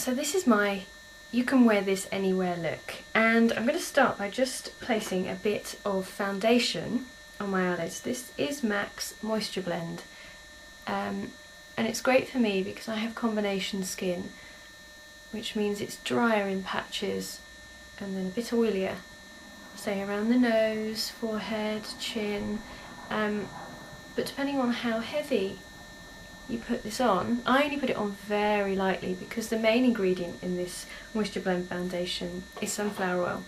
So this is my you can wear this anywhere look, and I'm going to start by just placing a bit of foundation on my eyelids. This is MAC's Moistureblend, and it's great for me because I have combination skin, which means it's drier in patches and then a bit oilier, say around the nose, forehead, chin, but depending on how heavy you put this on, I only put it on very lightly because the main ingredient in this Moistureblend foundation is sunflower oil.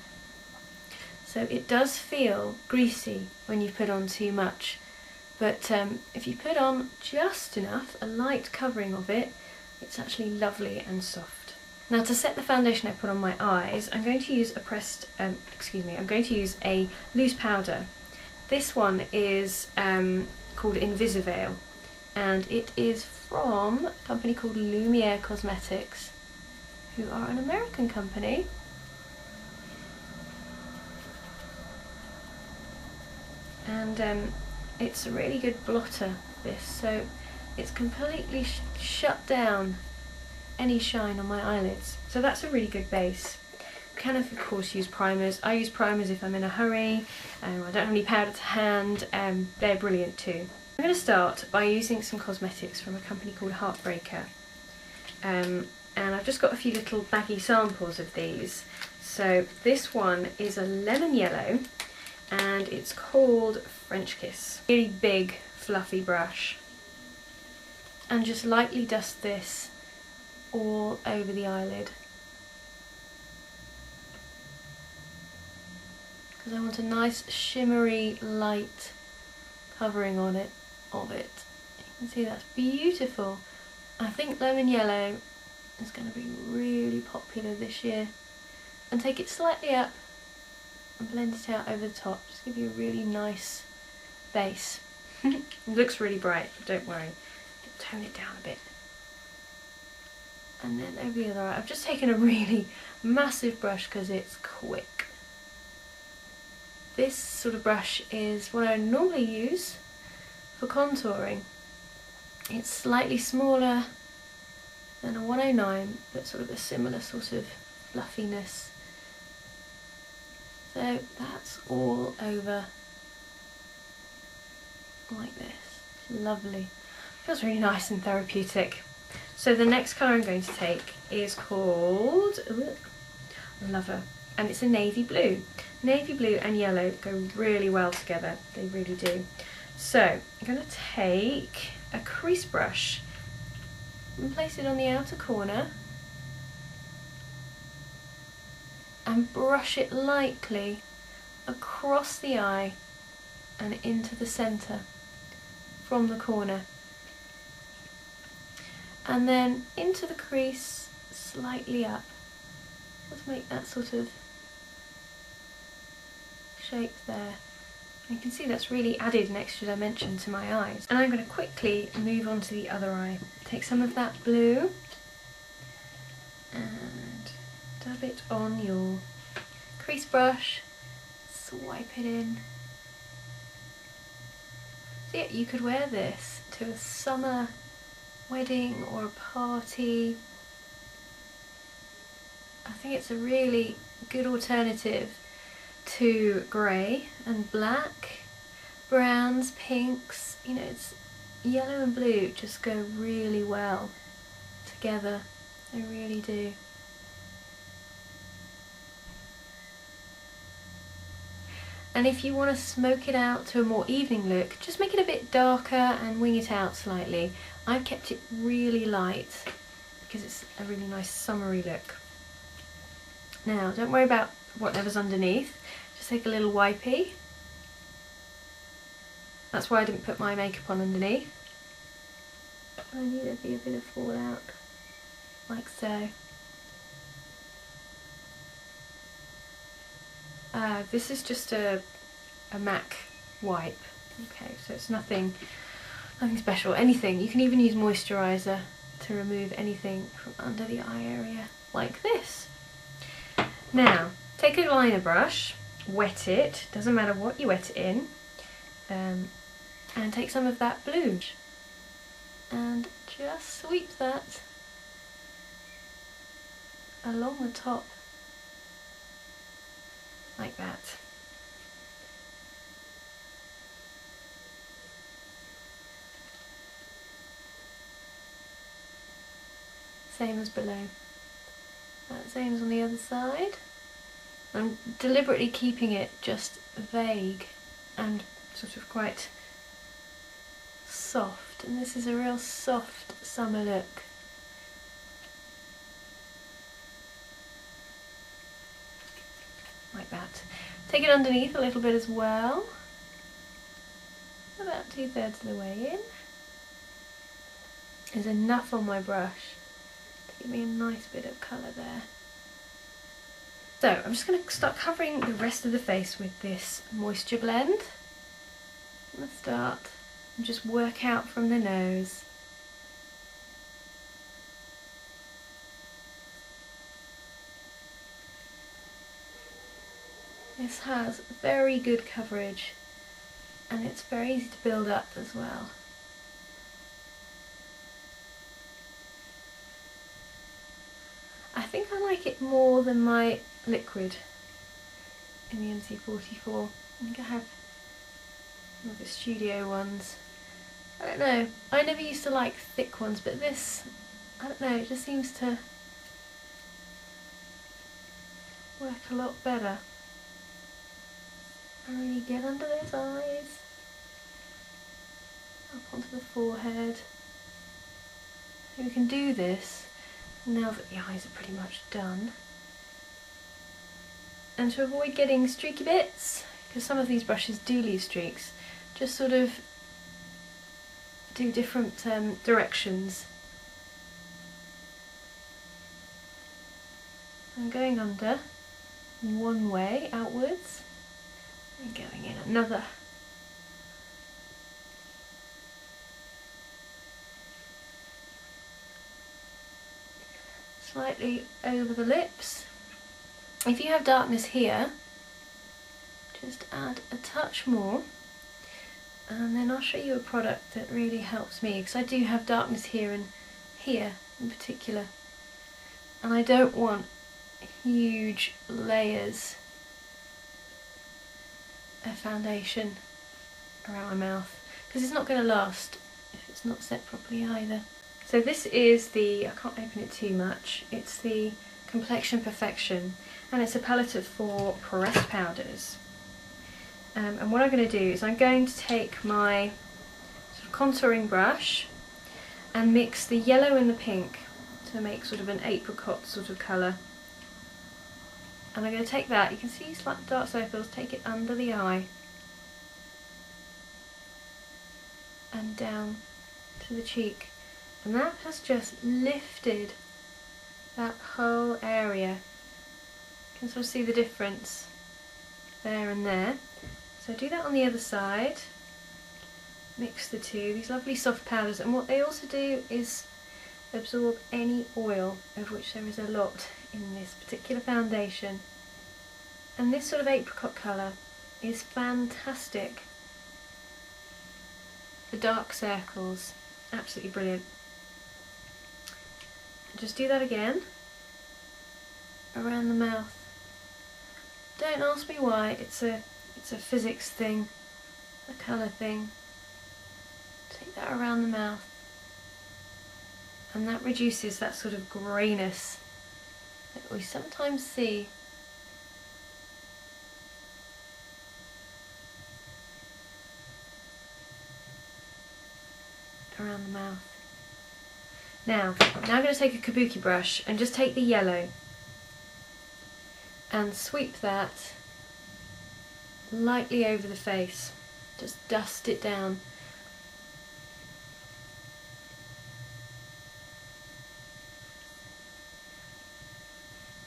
So it does feel greasy when you put on too much, but if you put on just enough, a light covering of it, it's actually lovely and soft. Now to set the foundation I put on my eyes, I'm going to use I'm going to use a loose powder. This one is called Invisiveil, and it is from a company called Lumiere Cosmetics, who are an American company. And it's a really good blotter, this, so it's completely shut down any shine on my eyelids. So that's a really good base. You can of course use primers. I use primers if I'm in a hurry, I don't have any powder to hand, they're brilliant too. I'm going to start by using some cosmetics from a company called Heartbreaker, and I've just got a few little baggy samples of these. So this one is a lemon yellow and it's called French Kiss. Really big fluffy brush, and just lightly dust this all over the eyelid because I want a nice shimmery light covering on it. You can see that's beautiful. I think lemon yellow is going to be really popular this year. And take it slightly up and blend it out over the top. Just give you a really nice base. It looks really bright, but don't worry. Tone it down a bit. And then over the other eye. I've just taken a really massive brush because it's quick. This sort of brush is what I normally use for contouring. It's slightly smaller than a 109, but sort of a similar sort of fluffiness. So that's all over like this. Lovely. Feels really nice and therapeutic. So the next colour I'm going to take is called Lover, and it's a navy blue. Navy blue and yellow go really well together, they really do. So I'm going to take a crease brush and place it on the outer corner and brush it lightly across the eye and into the centre from the corner, and then into the crease slightly up. Let's make that sort of shape there. You can see that's really added an extra dimension to my eyes. And I'm going to quickly move on to the other eye. Take some of that blue and dab it on your crease brush, swipe it in. So yeah, you could wear this to a summer wedding or a party. I think it's a really good alternative to grey and black, browns, pinks. You know, it's yellow and blue just go really well together. They really do. And if you want to smoke it out to a more evening look, just make it a bit darker and wing it out slightly. I've kept it really light because it's a really nice summery look. Now, don't worry about whatever's underneath. Just take a little wipey. That's why I didn't put my makeup on underneath. I need there to be a bit of fallout, like so. This is just a MAC wipe. Okay, so it's nothing special. Anything. You can even use moisturiser to remove anything from under the eye area, like this. Now, take a liner brush, wet it, doesn't matter what you wet it in, and take some of that blue and just sweep that along the top, like that. Same as below. Same as on the other side. I'm deliberately keeping it just vague and sort of quite soft, and this is a real soft summer look. Like that. Take it underneath a little bit as well. About 2/3 of the way in. There's enough on my brush to give me a nice bit of colour there. So I'm just going to start covering the rest of the face with this Moistureblend. I'm going to start and just work out from the nose. This has very good coverage and it's very easy to build up as well. I think I like it more than my liquid in the MC44. I think I have one of the studio ones. I don't know, I never used to like thick ones, but this, I don't know, it just seems to work a lot better. I really get under those eyes, up onto the forehead. So we can do this now that the eyes are pretty much done. And to avoid getting streaky bits, because some of these brushes do leave streaks, just sort of do different directions. I'm going under one way outwards and going in another. Slightly over the lips. If you have darkness here, just add a touch more, and then I'll show you a product that really helps me, because I do have darkness here and here in particular, and I don't want huge layers of foundation around my mouth, because it's not going to last if it's not set properly either. So this is the, I can't open it too much, it's the Complexion Perfection, and it's a palette for pressed powders. And what I'm going to do is I'm going to take my sort of contouring brush and mix the yellow and the pink to make sort of an apricot sort of colour. And I'm going to take that, you can see slight dark circles, take it under the eye and down to the cheek. And that has just lifted that whole area. You can sort of see the difference there and there. So do that on the other side. Mix the two, these lovely soft powders, and what they also do is absorb any oil, of which there is a lot in this particular foundation. And this sort of apricot colour is fantastic. The dark circles, absolutely brilliant. Just do that again around the mouth. Don't ask me why, it's a physics thing, a colour thing. Take that around the mouth, and that reduces that sort of greyness that we sometimes see. Around the mouth. Now I'm going to take a kabuki brush and just take the yellow and sweep that lightly over the face. Just dust it down.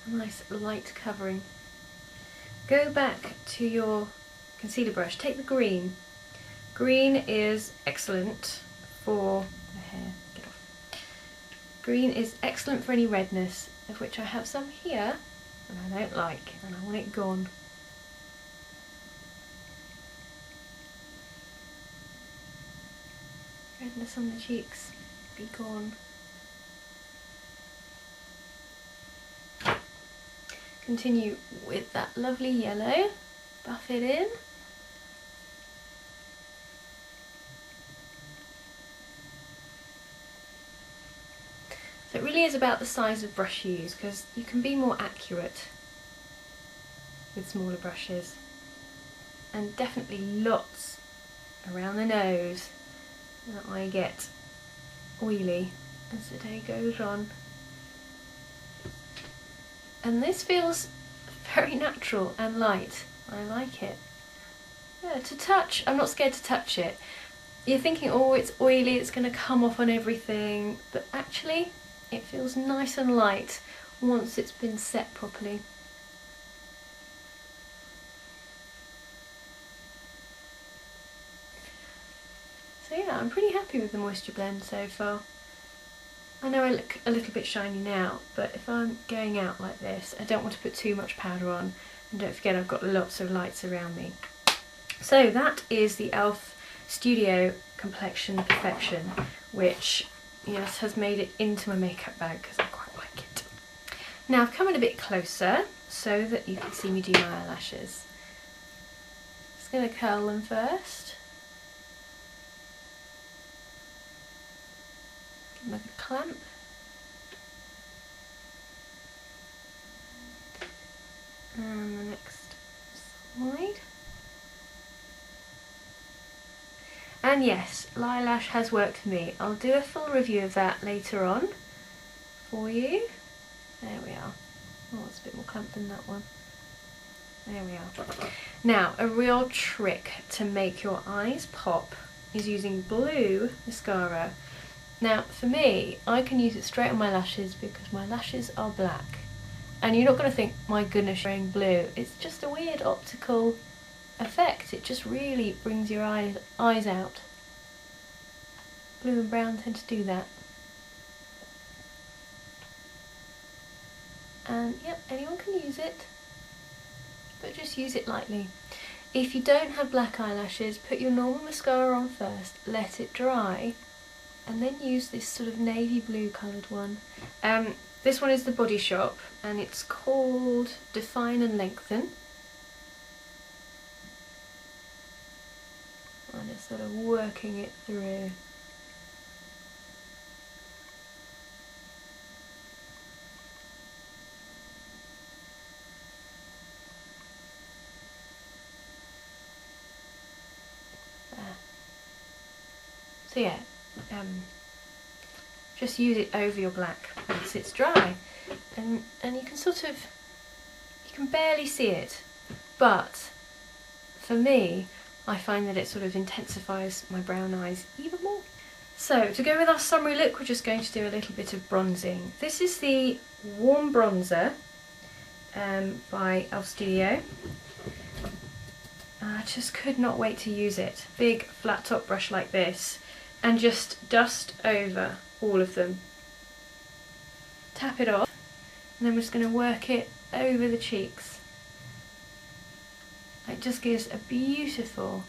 A nice light covering. Go back to your concealer brush. Take the green. Green is excellent for the hair. Get off. Green is excellent for any redness, of which I have some here and I don't like, and I want it gone. Redness on the cheeks, be gone. continue with that lovely yellow, buff it in. So it really is about the size of brush you use, because you can be more accurate with smaller brushes. And definitely lots around the nose that I get oily as the day goes on. And this feels very natural and light. I like it. Yeah, to touch, I'm not scared to touch it. You're thinking, oh, it's oily, it's going to come off on everything, but actually it feels nice and light once it's been set properly. So yeah, I'm pretty happy with the Moistureblend so far. I know I look a little bit shiny now, but if I'm going out like this, I don't want to put too much powder on, and don't forget I've got lots of lights around me. So that is the e.l.f. Studio Complexion Perfection, which, yes, has made it into my makeup bag because I quite like it. Now I've come in a bit closer so that you can see me do my eyelashes. Just going to curl them first. Give them a good clamp. And the next side. And yes, eyelash has worked for me. I'll do a full review of that later on for you. There we are. Oh, it's a bit more clamped than that one. There we are. Now, a real trick to make your eyes pop is using blue mascara. Now, for me, I can use it straight on my lashes because my lashes are black. And you're not going to think, my goodness, you're wearing blue. It's just a weird optical effect. It just really brings your eyes out. Blue and brown tend to do that. And yep, anyone can use it, but just use it lightly. If you don't have black eyelashes, put your normal mascara on first, let it dry, and then use this sort of navy blue coloured one. This one is the Body Shop, and it's called Define and Lengthen. And it's sort of working it through. There. So yeah, just use it over your black once it's dry, and you can sort of, you can barely see it, but for me, I find that it sort of intensifies my brown eyes even more. So to go with our summery look, we're just going to do a little bit of bronzing. This is the Warm Bronzer by e.l.f. Studio. I just could not wait to use it. Big flat top brush like this, and just dust over all of them. Tap it off, and then we're just going to work it over the cheeks. It just gives a beautiful,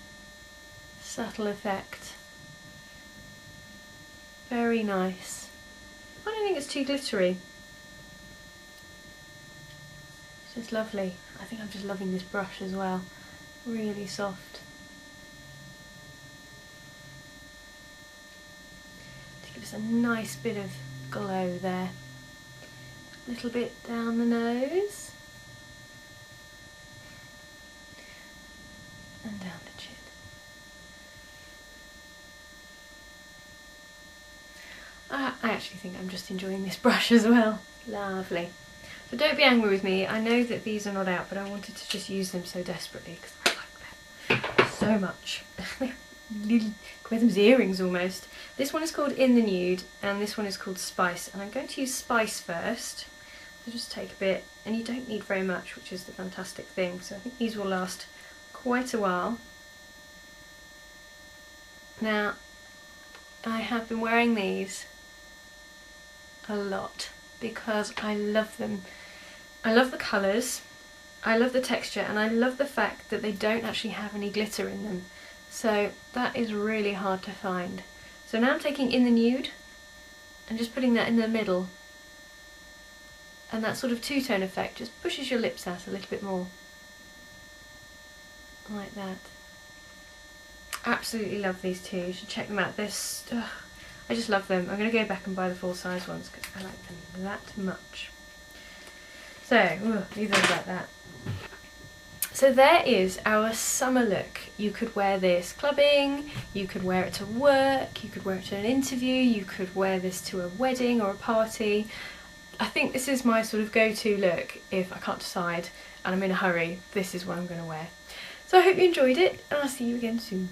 subtle effect. Very nice. I don't think it's too glittery. It's just lovely. I think I'm just loving this brush as well. Really soft. To give us a nice bit of glow there. A little bit down the nose. And down the chin. I actually think I'm just enjoying this brush as well. Lovely. So don't be angry with me. I know that these are not out, but I wanted to just use them so desperately because I like them so much. Little, wear them as earrings almost. This one is called In the Nude, and this one is called Spice. And I'm going to use Spice first. So just take a bit, and you don't need very much, which is the fantastic thing. So I think these will last quite a while. Now, I have been wearing these a lot because I love them. I love the colours, I love the texture, and I love the fact that they don't actually have any glitter in them. So that is really hard to find. So now I'm taking In the Nude and just putting that in the middle And that sort of two-tone effect just pushes your lips out a little bit more. Like that. Absolutely love these two. You should check them out. I just love them. I'm going to go back and buy the full-size ones because I like them that much. So, leave those like that. So there is our summer look. You could wear this clubbing, you could wear it to work, you could wear it to an interview, you could wear this to a wedding or a party. I think this is my sort of go-to look if I can't decide and I'm in a hurry. This is what I'm going to wear. So I hope you enjoyed it and I'll see you again soon.